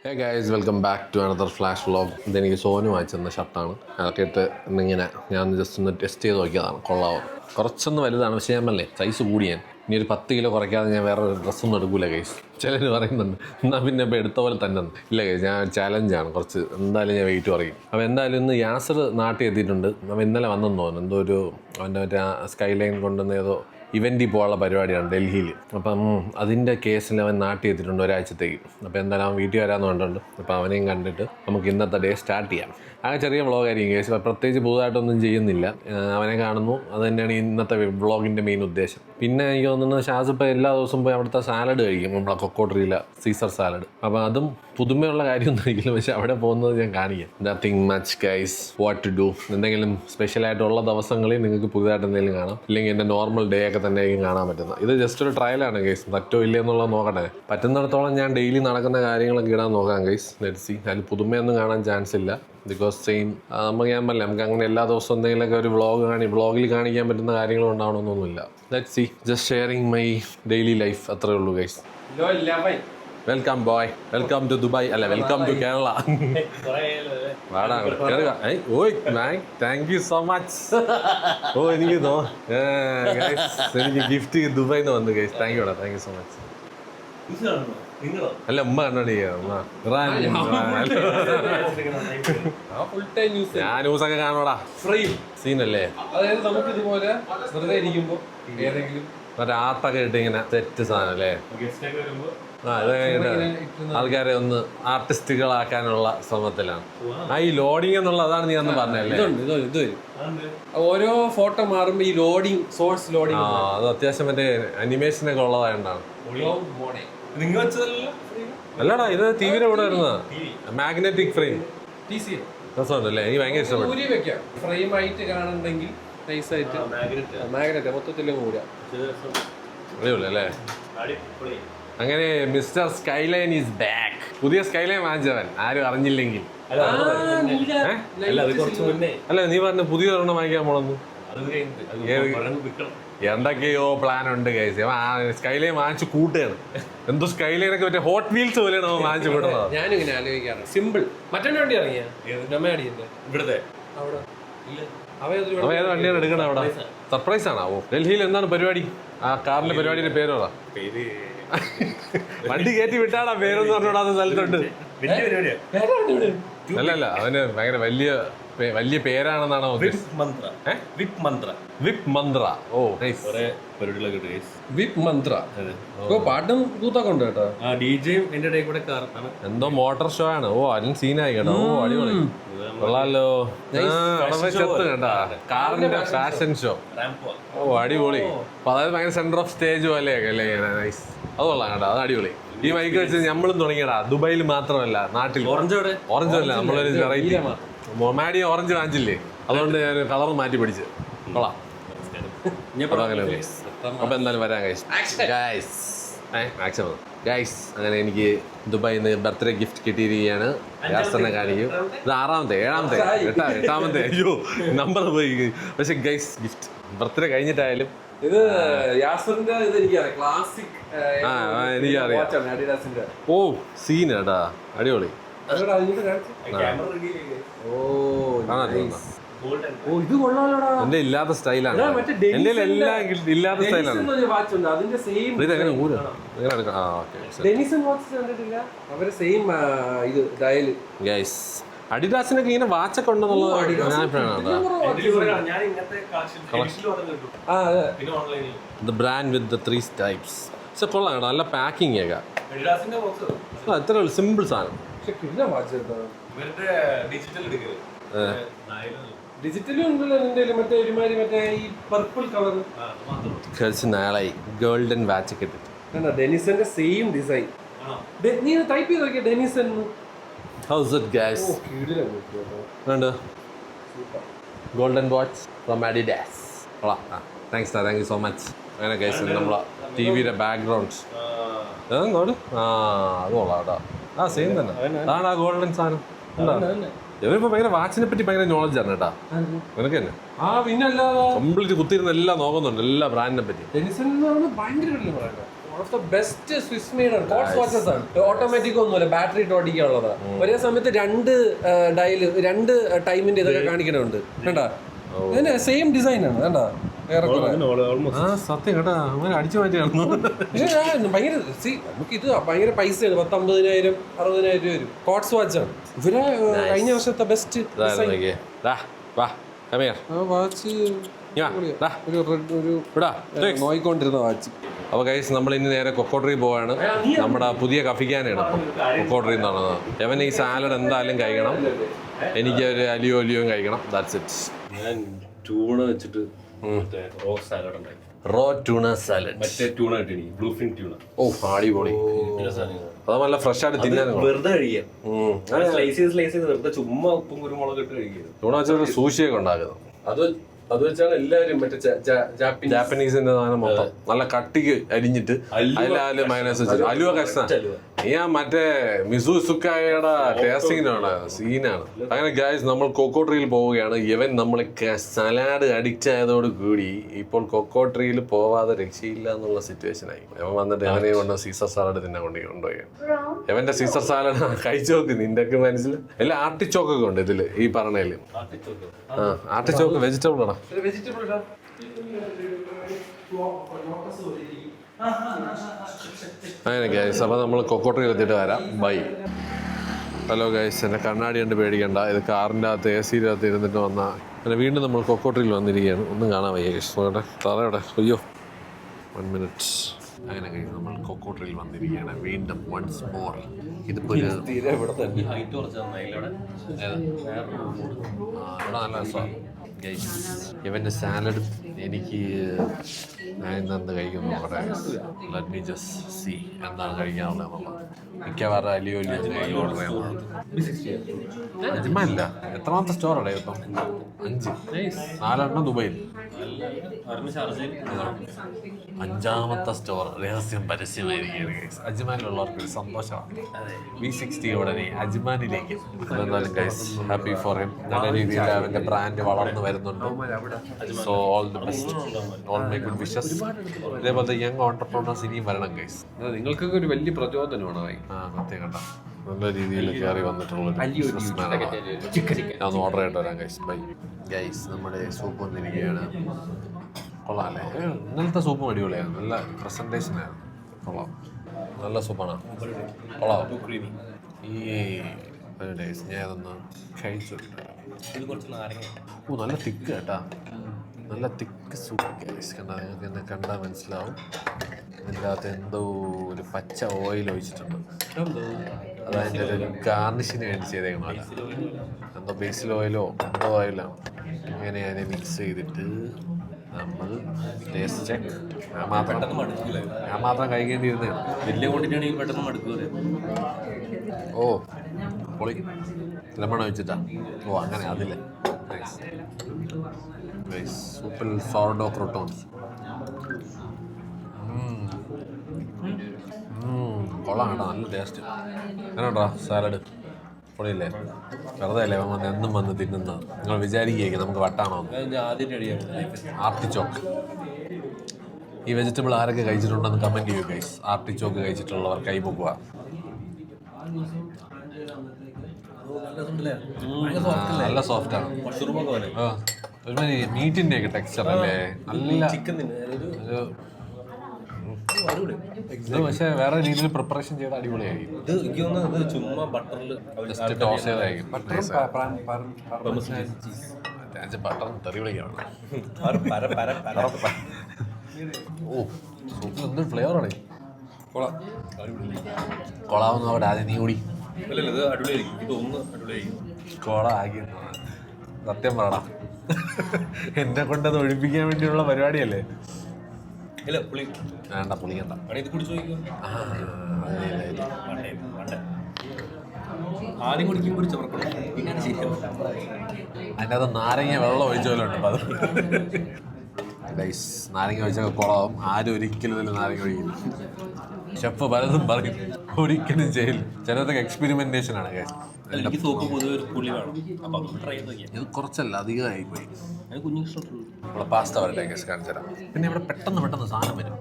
Hey guys welcome back to another flash vlog. ഇതെനിക്ക് സോനു വാങ്ങിച്ചെന്ന ഷർട്ടാണ്. അതൊക്കെ ഇട്ട് ഇന്നിങ്ങനെ ഞാൻ ജസ്റ്റ് ഒന്ന് ടെസ്റ്റ് ചെയ്ത് നോക്കിയതാണ്. കൊള്ളാവും. കുറച്ചൊന്ന് വലുതാണ്, പക്ഷേ ഞാൻ പറഞ്ഞേ സൈസ് കൂടി. ഞാൻ ഇനി ഒരു 10 കിലോ കുറയ്ക്കാതെ ഞാൻ വേറെ ഒരു ഡ്രസ്സൊന്നും എടുക്കൂല ഗൈസ്. ചിലർ പറയുന്നുണ്ട് എന്നാൽ പിന്നെ ഇപ്പോൾ എടുത്ത പോലെ തന്നെ. ഇല്ല ഗൈസ്, ഞാൻ ചാലഞ്ചാണ് കുറച്ച്. എന്തായാലും ഞാൻ വെയിറ്റ് കുറയും. അപ്പോൾ എന്തായാലും ഇന്ന് യാസർ നാട്ടിൽ എത്തിയിട്ടുണ്ട്. അപ്പോൾ ഇന്നലെ വന്നെന്ന് തോന്നുന്നു. എന്തോ ഒരു അവൻ്റെ മറ്റേ സ്കൈ ലൈൻ കൊണ്ടുവന്ന ഏതോ ഇവൻറ്റിൽ പോകാനുള്ള പരിപാടിയാണ് ഡൽഹിയിൽ. അപ്പം അതിൻ്റെ കേസിൽ അവൻ നാട്ടിൽ എത്തിയിട്ടുണ്ട് ഒരാഴ്ചത്തേക്ക്. അപ്പോൾ എന്തായാലും അവൻ വീട്ടിൽ വരാമെന്ന് പറഞ്ഞിട്ടുണ്ട്. അപ്പോൾ അവനെയും കണ്ടിട്ട് നമുക്ക് ഇന്നത്തെ ഡേ സ്റ്റാർട്ട് ചെയ്യാം. ആ ചെറിയ വ്ളോഗായിരിക്കും കേസ്. പ്രത്യേകിച്ച് പുതുതായിട്ടൊന്നും ചെയ്യുന്നില്ല. അവനെ കാണുന്നു, അത് തന്നെയാണ് ഇന്നത്തെ വ്ളോഗിൻ്റെ മെയിൻ ഉദ്ദേശം. പിന്നെ എനിക്ക് തോന്നുന്നത് ഷാസ് ഇപ്പോൾ എല്ലാ ദിവസവും പോയി അവിടുത്തെ സാലഡ് കഴിക്കും, നമ്മളെ കൊക്കോട്ടറിയിലെ സീസർ സാലഡ്. അപ്പോൾ അതും പുതുമയുള്ള കാര്യമൊന്നും ആയിരിക്കില്ല, പക്ഷെ അവിടെ പോകുന്നത് ഞാൻ കാണിക്കാം. Nothing much guys, what to do. എന്തെങ്കിലും സ്പെഷ്യലായിട്ടുള്ള ദിവസങ്ങളിൽ നിങ്ങൾക്ക് പുതുതായിട്ട് എന്തെങ്കിലും കാണാം, ഇല്ലെങ്കിൽ എൻ്റെ നോർമൽ ഡേ ഒക്കെ തന്നെ ആയിരിക്കും കാണാൻ പറ്റുന്നത്. ഇത് ജസ്റ്റ് ഒരു ട്രയലാണ് ഗൈസ്. പറ്റോ ഇല്ല എന്നുള്ളത് നോക്കട്ടെ. പറ്റുന്നിടത്തോളം ഞാൻ ഡെയിലി നടക്കുന്ന കാര്യങ്ങളൊക്കെ ഇടാൻ നോക്കാം ഗൈസ്. Let see. അതിൽ പുതുമയൊന്നും കാണാൻ ചാൻസ് ഇല്ല. ബിക്കോസ് സെയിം നമുക്ക് ഞാൻ പറഞ്ഞില്ല, നമുക്ക് അങ്ങനെ എല്ലാ ദിവസവും എന്തെങ്കിലുമൊക്കെ ഒരു വ്ളോഗിൽ കാണിക്കാൻ പറ്റുന്ന കാര്യങ്ങൾ ഉണ്ടാവണമെന്നൊന്നുമില്ല. Let see. Just sharing my daily life, അത്രേ ഉള്ളൂ guys. Welcome boy, welcome to Dubai. അല്ല, welcome to Kerala. Thank you so much. ഓ എനിക്ക് ഗിഫ്റ്റ് ദുബായിന്ന് വന്നു guys. Thank you thank you so much. അല്ല, ഉമ്മ കണ്ടോണ്ടി. ഞാൻ ന്യൂസൊക്കെ കാണോടാ. സീനല്ലേ? അതായത് നമുക്ക് ഇതുപോലെ വെറുതെ ഇരിക്കുമ്പോ ഏതെങ്കിലും ഒരാട്ടൊക്കെ ഇട്ട് ഇങ്ങനെ സെറ്റ് സാധനം അല്ലേ? ആൾക്കാരെ ഒന്ന് ആർട്ടിസ്റ്റുകളാക്കാനുള്ള ശ്രമത്തിലാണ്. ഈ ലോഡിങ് എന്നുള്ള അതാണ് നീ അന്ന് പറഞ്ഞല്ലേ? ഇത് ഓരോ ഫോട്ടോ മാറുമ്പോ ഈ ലോഡിങ്, സോഴ്സ് ലോഡിങ്. അത് അത്യാവശ്യം മറ്റേ അനിമേഷനൊക്കെ ഉള്ളതായോണ്ടാണ്. അല്ലടാ, ഇത് ടിവിയുടെ കൂടെ വരുന്നതാ. മാഗ്നറ്റിക് ഫ്രെയിം രസമുണ്ടല്ലേ? എനിക്ക് ഭയങ്കര ഇഷ്ടപ്പെട്ടു. ഫ്രെയിം ആയിട്ട് കാണുന്നുണ്ടെങ്കിൽ നൈസായിട്ട് മാഗ്നറ്റ് മൊത്തത്തിൽ അല്ലേ? അങ്ങനെ മിസ്റ്റർ സ്കൈലൈൻ ഈസ് ബാക്ക്. പുതിയ സ്കൈലൈൻ വാങ്ങിച്ചവൻ ആരും അറിഞ്ഞില്ലെങ്കിൽ. അല്ല, നീ പറഞ്ഞ പുതിയ ഒരെണ്ണം വാങ്ങിക്കാൻ പോണെന്ന്. എന്തൊക്കെയോ പ്ലാൻ ഉണ്ട് ഗൈസ്. സ്കൈലൈൻ വാങ്ങിച്ചു കൂട്ടുകയാണ്. എന്തോ സ്കൈലൈനൊക്കെ മറ്റേ ഹോട്ട് വീൽസ് പോലെയാണ് അവൻ വാങ്ങിച്ചു കൂട്ടുന്നത്. ഞാനിങ്ങനെ ആലോചിക്കാറ്. സിമ്പിൾ മറ്റേ വണ്ടി ഇറങ്ങിയ ഇവിടുത്തെ അവിടെ അവ ഏത് വണ്ടിയാണ് എടുക്കണത് അവിടെ? സർപ്രൈസ് ആണോ? ഡൽഹിയിൽ എന്താണ് പരിപാടി? ആ കാറിന്റെ പരിപാടിയുടെ പേരോടാ? വണ്ടി കയറ്റി വിട്ടാടാ പേരെന്ന് പറഞ്ഞോടാ സ്ഥലത്തുണ്ട്. അല്ല, അവന് ഭയങ്കര വലിയ പേരാണെന്നാണോ? വിപ് മന്ത്ര. ഓ വിപ് മന്ത്ര. പാട്ടും കൂത്തൊക്കെ ഉണ്ട് കേട്ടോ. എന്തോ മോട്ടോർ ഷോ ആണ്. ഓ, അതിന് സീനായി കേട്ടോ. ഓ അടിപൊളി, കൊള്ളാലോ. കേട്ടാ കാറിന്റെ ഫാഷൻ ഷോ. ഓ അടിപൊളി. അപ്പൊ അതായത് ഭയങ്കര സെന്റർ ഓഫ് സ്റ്റേജ് പോലെയൊക്കെ അല്ലേ? നൈസ്. അത് കൊള്ളാം കേട്ടോ, അത് അടിപൊളി. ഈ മൈക്ക് വെച്ച് നമ്മളും തുടങ്ങിയടാ. ദുബായിൽ മാത്രമല്ല, നാട്ടിൽ. ഓറഞ്ച് അല്ല, നമ്മളൊരു വെറൈറ്റി മൊമാഡി ഓറഞ്ച് വാങ്ങിച്ചില്ലേ, അതുകൊണ്ട് ഞാൻ കളർ മാറ്റി പിടിച്ച്. കൊള്ളാം. അപ്പൊ എന്തായാലും വരാം ഗൈസ്. അങ്ങനെ എനിക്ക് ദുബായിൽ നിന്ന് ബർത്ത്ഡേ ഗിഫ്റ്റ് കിട്ടിയിരിക്കുകയാണ്. യാസറിനെ കാണിക്കും. ഇത് 6ാമത്തെ 8ാമത്തെ അയ്യോ നമ്പർ പോയി. പക്ഷെ ഗൈസ്, ഗിഫ്റ്റ് ബർത്ത്ഡേ കഴിഞ്ഞിട്ടായാലും ഇത് യാസറിന്റെ ഇത് എനിക്കറിയാം. ക്ലാസിക് എനിക്കറിയാം. ഓ സീൻ കേട്ടാ, അടിപൊളി. എന്റെ ഇല്ലാത്ത സ്റ്റൈലാണ്. എന്റെ എല്ലാം ഇല്ലാത്ത സ്റ്റൈലാണ്. ഇതെങ്ങനെ ഗൈസ്, അഡിഡാസിനൊക്കെ ഇങ്ങനെ വാച്ചൊക്കെ ഉണ്ടെന്നുള്ളത് ബ്രാൻഡ് വിത്ത് ദ 3 സ്ട്രൈപ്സ്. പക്ഷെ കൊള്ളാം കേട്ടോ, നല്ല പാക്കിംഗ് ഒക്കെ. എത്ര സിമ്പിൾ സാധനം. കുറച്ച് നാളായി ഗോൾഡൻ വാച്ച് ഒക്കെ ഇട്ടിട്ട്. ഡെനിസന്റെ സെയിം ഡിസൈൻ. നീ ടൈപ്പ് ചെയ്ത് നോക്കിയ ഡെനിസൺ. How's it guys? കണ്ടോ, ഗോൾഡൻ വാച്ച് ഫ്രം അഡിഡാസ്. കൊള്ളാം. Thank you so much. അങ്ങനെ ഗൈസ്, നമ്മളെ ടിവിയുടെ ബാക്ക്ഗ്രൗണ്ട് അത് കൊള്ളാം കേട്ടോ. സെയിം തന്നെ. അതാണ് ആ ഗോൾഡൻ സാധനം. ഇവരിപ്പോ ഭയങ്കര വാച്ചിനെ പറ്റി ഭയങ്കര നോളജ് ആണ് കേട്ടാ. നിനക്ക് തന്നെ കംപ്ലീറ്റ് കുത്തിയിരുന്ന് എല്ലാം നോക്കുന്നുണ്ട്, എല്ലാ ബ്രാൻഡിനെ പറ്റി. ബെസ്റ്റ് സ്വിസ് മെയ്ഡ് ആണ്. കോട്സ് വാച്ചസ് ആണ്. ഓട്ടോമാറ്റിക് ഒന്നുമല്ല, ബാറ്ററി ഇട്ട് ഓടിക്കാനുള്ളതാണ്. ഒരേ സമയത്ത് 2 ഡയല് 2 ടൈമിന്റെ ഇതൊക്കെ കാണിക്കണുണ്ട്. കണ്ടാ ഇതിന് സെയിം ഡിസൈൻ ആണ്. കണ്ടാ സത്യം കേട്ടാ അങ്ങനെ അടിച്ചു മാറ്റിയാണ്. ഭയങ്കര നമുക്ക് ഇത് ഭയങ്കര പൈസയാണ്. 50,000 60,000 വരും. കോട്സ് വാച്ച് ആണ്. ഇവരെ കഴിഞ്ഞ വർഷത്തെ ബെസ്റ്റ് വാച്ച് നോയിക്കൊണ്ടിരുന്ന വാച്ച്. അപ്പോൾ ഗൈസ് നമ്മൾ ഇനി നേരെ കൊക്കോട്ടറി പോവാണ്. നമ്മുടെ പുതിയ കഫിക്കാനാണ് കൊക്കോട്ടറി എന്ന് പറയുന്നത്. അവൻ ഈ സാലഡ് എന്തായാലും കഴിക്കണം, എനിക്ക് ഒരു അലിയോലിയും കഴിക്കണം. That's it. ഞാൻ ട്യൂണ വെച്ചിട്ട് റോ സാലഡ് ഉണ്ടാക്കി. Raw tuna salad. മറ്റേ ട്യൂണ കിട്ടി, ബ്ലൂ ഫിൻ ട്യൂണ. ഓ അടിപൊളി. അത് നല്ല ഫ്രഷ് ആയിട്ട് തിന്നാൻ വെറുതെ കഴിക്കാം. സ്ലൈസ് ചെയ്ത് വെറുതെ ചുമ്മാ ഉപ്പും കുരുമുളക് ഇട്ട് കഴിക്കുക. ട്യൂണ വെച്ചൊരു സൂഷിയൊക്കെ ഉണ്ടാക്കുന്നത്. അത് വെച്ചാണ് എല്ലാവരും മറ്റേ ജാപ്പനീസിന്റെ സാധനം മൊത്തം നല്ല കട്ടിക്ക് അരിഞ്ഞിട്ട് അതിലാല് മൈനസ് വെച്ചിട്ട് അലുവ കഷ്ണം. മറ്റേ മിസുസുക്കായുടെ ടേസ്റ്റിങ്ങിനാണ് സീനാണ്. അങ്ങനെ ഗൈസ് നമ്മൾ കൊക്കോട്രിയിൽ പോവുകയാണ്. ഇവൻ നമ്മൾ സലാഡ് അഡിക്റ്റ് ആയതോട് കൂടി ഇപ്പോൾ കൊക്കോട്രിയിൽ പോവാതെ രക്ഷയില്ല എന്നുള്ള സിറ്റുവേഷൻ ആയി. അവൻ വന്നിട്ട് അവനെ കൊണ്ട് സീസർ സാലഡ് തിന്നെ കൊണ്ടുപോയി. ഇവന്റെ സീസർ സാലഡ് കഴിച്ചു നോക്ക്, നിന്റെ ഒക്കെ മനസ്സിൽ എല്ലാം ആർട്ടിച്ചോക്കൊക്കെ ഉണ്ട് ഇതില്. ഈ പറഞ്ഞതില് ആർട്ടിച്ചോക്ക് വെജിറ്റബിൾ ആണോ? അങ്ങനെ ഗൈസ്, അപ്പോൾ നമ്മൾ കൊക്കോട്ടറിയിൽ എത്തിയിട്ട് വരാം. ബൈ. ഹലോ ഗൈസ്, എൻ്റെ കണ്ണാടി കണ്ട് പേടിക്കണ്ട. ഇത് കാറിൻ്റെ അകത്ത് AC-യുടെ അകത്ത് ഇരുന്നിട്ട് വന്നാൽ അങ്ങനെ വീണ്ടും നമ്മൾ കൊക്കോട്ടറിയിൽ വന്നിരിക്കുകയാണ്. ഒന്നും കാണാൻ വയ്യ ഗൈസ്. നോക്കട്ടെ തറയോടെ. അയ്യോ 1 മിനിറ്റ്. അങ്ങനെ ഗൈസ് നമ്മൾ കൊക്കോട്ടറിയിൽ വന്നിരിക്കുകയാണ് വീണ്ടും വൺസ് മോർ. ഇതിപ്പോൾ ഇവിടെ നല്ല രസമാണ് ഗൈസ്. ഇവൻ്റെ സാലഡ് എനിക്ക് എന്ത് കഴിക്കുന്നു നോക്കട്ടെ. ലെറ്റ് മീ ജസ്റ്റ് സീ എന്താണ് കഴിക്കാനുള്ളതെന്നുള്ളത്. മിക്കവാറും അലിയോ ഓർഡർ ചെയ്യുന്നത്. അജ്മാനില്ല. എത്രാമത്തെ സ്റ്റോറാണ് ഇപ്പം? 5. 4 ദുബൈയിൽ. 5ാമത്തെ സ്റ്റോർ രഹസ്യം പരസ്യമായിരിക്കുകയാണ് ഗൈസ്. അജ്മാനിലുള്ളവർക്ക് ഒരു സന്തോഷമാണ്. V60 ഉടനെ അജ്മാനിലേക്ക്. എന്തായാലും ഗൈസ് ഹാപ്പി ഫോർ ഹിം. നല്ല രീതിയിൽ അവൻ്റെ ബ്രാൻഡ് വളർന്നു വരുന്നുണ്ട്. So all the best, all my good wishes. ഇതേപോലത്തെ യങ് ഓണ്ടർപ്രണേഴ്സ് ഇനിയും വരണം ഗൈസ്. നിങ്ങൾക്കൊക്കെ ഒരു വലിയ പ്രചോദനമാണ്. സത്യം കണ്ട നല്ല രീതിയിൽ കയറി വന്നിട്ടുള്ള ഞാൻ ഒന്ന് ഓർഡർ ചെയ്തിട്ട് വരാം ഗൈസ്. Bye guys. നമ്മുടെ സൂപ്പ് വന്നിരിക്കുകയാണ്. കൊള്ളാമല്ലേ? ഇന്നലത്തെ സൂപ്പും അടിപൊളിയാണ്. നല്ല പ്രസൻറ്റേഷനാണ്. കൊള്ളാം. നല്ല സൂപ്പാണ്. കൊള്ളാം. ഈ ഡേയ്സ് ഞാൻ അതൊന്ന് കഴിച്ചിട്ടുണ്ട്. നല്ല തിക്ക് കേട്ടാ. നല്ല തിക്ക് സൂപ്പ് ഗൈസ്. കണ്ടാൽ നിങ്ങൾക്ക് എന്നെ കണ്ടാൽ മനസ്സിലാവും. ഇതിൻ്റെ അകത്ത് എന്തോ ഒരു പച്ച ഓയിൽ ഒഴിച്ചിട്ടുണ്ട്. അതതിൻ്റെ ഒരു ഗാർണിഷിന് വേണ്ടി ചെയ്തേക്കണമല്ല. എന്തോ ബേസിൽ ഓയിലോ എന്തോ ഓയിലാണ്. ഇങ്ങനെ അതിനെ മിക്സ് ചെയ്തിട്ട് നമ്മൾ ടേസ്റ്റ് ചെക്ക്. ഞാൻ മാത്രം കഴിക്കേണ്ടിയിരുന്നതാണ്. വലിയ ക്വാണ്ടിറ്റി ആണെങ്കിൽ പെട്ടെന്ന് മടുക്കുക. ഓ പൊളി. ലെമൺ ഒഴിച്ചിട്ടാ? ഓ അങ്ങനെ അതില്ല. സൂപ്പിൽ സോർഡോ ക്രോട്ടോൺസ്. കൊള്ളാം കേട്ടോ. നല്ല ടേസ്റ്റ്. അങ്ങനെ ഉണ്ടോ സാലഡ്? പൊളിയില്ലേ? വെറുതെ അല്ലേ വന്ന് എന്നും വന്ന് തിന്നുന്നത്? നിങ്ങൾ വിചാരിക്കുകയായിരിക്കും നമുക്ക് വട്ടാണോ? ആർട്ടിച്ചോക്ക്. ഈ വെജിറ്റബിൾ ആരൊക്കെ കഴിച്ചിട്ടുണ്ടെന്ന് കമൻറ്റ് ചെയ്യൂ ഗൈസ്. ആർട്ടിച്ചോക്ക് കഴിച്ചിട്ടുള്ളവർ കൈപൊക്കുക. നല്ല സോഫ്റ്റാണ്. ഒരുമാതിരി മീറ്റിൻ്റെ ഒക്കെ ടെക്സ്ചർ അല്ലേ? നല്ല ചിക്കൻ. പക്ഷേ വേറെ രീതിയിൽ പ്രിപ്പറേഷൻ ചെയ്ത അടിപൊളിയായിരിക്കും. ജസ്റ്റ് ടോസ് ചെയ്തായിരിക്കും. ബട്ടറും തെറി വിളിക്കാണ്. ഓ സൂപ്പിൽ എന്തൊരു ഫ്ലേവറാണ്. കൊളാവുന്ന അവിടെ ആദ്യം നീ കൂടി കൊള ആക്കി. സത്യം പറടാ, എന്നെ കൊണ്ടത് ഒഴിപ്പിക്കാൻ വേണ്ടിയുള്ള പരിപാടിയല്ലേ? വേണ്ട പുളിക്കണ്ട. ആദ്യം കുടിക്കുമ്പോൾ അതിൻ്റെ അത് നാരങ്ങ വെള്ളം ഒഴിച്ച പോലെ ഉണ്ട്. അത് ഗൈസ് നാരങ്ങ ഒഴിച്ചൊക്കെ കുളമാവും. ആരും ഒരിക്കലും ഇതിൽ നാരങ്ങ ഒഴിക്കില്ല. ഷെഫ് പലതും പറയും, ഒരിക്കലും ചെയ്യില്ല. ചിലതൊക്കെ എക്സ്പെരിമെന്റേഷൻ ആണ് ഗൈസ്. എനിക്ക് സോപ്പ് പൊതുവെ ഒരു പുളി വേണം. അപ്പം ട്രൈ ചെയ്ത് നോക്കിയാൽ ഇത് കുറച്ചല്ല അധികമായി പോയി. കുഞ്ഞു ഇഷ്ടമുള്ളൂ. ഇവിടെ പാസ്ത വരട്ടെ ഗൈസ് കാണിച്ചു തരാം. പിന്നെ ഇവിടെ പെട്ടെന്ന് സാധനം വരും.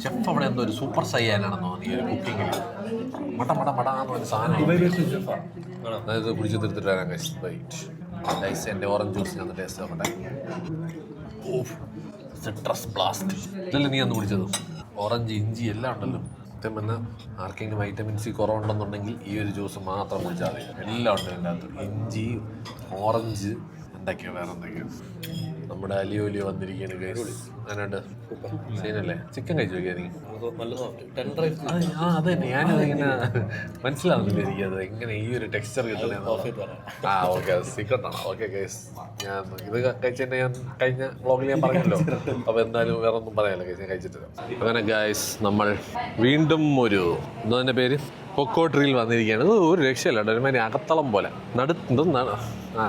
ഷെഫ് അവിടെ എന്തോ ഒരു സൂപ്പർ സയ്യാനാണെന്ന് തോന്നി ഈ ഒരു കുക്കിങ്ങിൽ. മടാന്ന് ഒരു സാധനം അതായത് കുടിച്ച് തീർത്തിട്ട് വരാം ഗൈസ്. എൻ്റെ ഓറഞ്ച് ജ്യൂസ് ഞാൻ ടേസ്റ്റ് ആവട്ടെ. സിട്രസ് ബ്ലാസ്റ്റ് ഇതല്ലേ നീ അന്ന് കുടിച്ചത്? ഓറഞ്ച്, ഇഞ്ചി എല്ലാം ഉണ്ടല്ലോ. സത്യം പറഞ്ഞാൽ ആർക്കെങ്കിലും വൈറ്റമിൻ സി കുറവുണ്ടെന്നുണ്ടെങ്കിൽ ഈ ഒരു ജ്യൂസ് മാത്രം കുടിച്ചാൽ മതി. എല്ലാം ഉണ്ട് ഇതിൻ്റെ അകത്ത്. ഇഞ്ചി, ഓറഞ്ച്, എന്തൊക്കെയോ വേറെ എന്തൊക്കെയോ. നമ്മുടെ അലിയോലിയോ വന്നിരിക്കുകയാണ് ഗൈസ്. അതിനുണ്ട് സീനല്ലേ? ചിക്കൻ കഴിച്ചു നോക്കിയാ നീ? ആ അത് തന്നെ ഞാനിങ്ങനെ മനസ്സിലാവുന്നില്ല എനിക്കത് എങ്ങനെ ഈ ഒരു ടെക്സ്ചർ കിട്ടണേ. ആ ഓക്കെ, അത് സീക്രട്ടാണ്. ഓക്കെ ഗൈസ്, ഞാൻ ഇത് കഴിച്ചതിൻ്റെ ഞാൻ കഴിഞ്ഞ വ്ളോഗിൽ ഞാൻ പറഞ്ഞല്ലോ. അപ്പോൾ എന്തായാലും വേറെ ഒന്നും പറയാമല്ലോ ഗൈസ്, ഞാൻ കഴിച്ചിട്ടില്ല. അങ്ങനെ ഗൈസ് നമ്മൾ വീണ്ടും ഒരു എന്താ പേര് കൊക്കോട്രിയിൽ വന്നിരിക്കുകയാണ്. ഒരു രക്ഷയില്ല കേട്ടോ, ഒരുമാതിരി അകത്തളം പോലെ എന്തോന്നാണ്.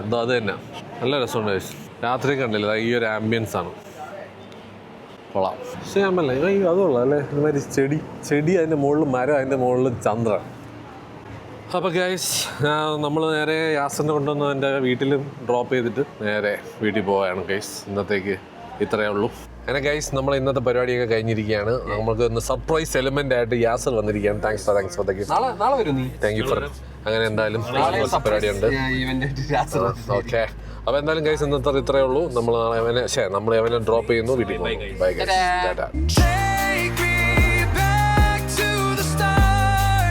എന്തോ അത് തന്നെ നല്ല രസമുണ്ട് ഗൈസ്. രാത്രി കണ്ടില്ല ഈ ഒരു ആംബിയൻസ് ആണ്, കൊള്ളാം. പക്ഷേ ഞാൻ പറഞ്ഞില്ല അതുകൊള്ളാം അല്ലേ, ഒരുമാതിരി ചെടി അതിൻ്റെ മുകളിൽ മരം, അതിൻ്റെ മുകളിൽ ചന്ദ്രൻ. അപ്പോൾ ഗൈസ് നമ്മൾ നേരെ യാസറിനെ കൊണ്ടുവന്ന് എൻ്റെ വീട്ടിലും ഡ്രോപ്പ് ചെയ്തിട്ട് നേരെ വീട്ടിൽ പോവുകയാണ് ഗൈസ്. ഇന്നത്തേക്ക് ഇത്രയേ ഉള്ളൂ. അങ്ങനെ ഗൈസ് നമ്മൾ ഇന്നത്തെ പരിപാടിയൊക്കെ കഴിഞ്ഞിരിക്കുകയാണ്. നമുക്ക് ഒന്ന് സർപ്രൈസ് എലിമെൻ്റ് ആയിട്ട് യാസർ വന്നിരിക്കുകയാണ്. Thanks for the gift. നാളെ വരും നീ. Thank you for. അങ്ങനെ എന്തായാലും പരിപാടിയുണ്ട്. ഓക്കെ, അപ്പോൾ എന്തായാലും ഗൈസ് ഇന്നത്തെ ഇത്രയേ ഉള്ളൂ. നമ്മൾ നാളെ നമ്മൾ എവനെ ഡ്രോപ്പ് ചെയ്യുന്നു, വീട്ടിൽ പോകുന്നു. Bye guys.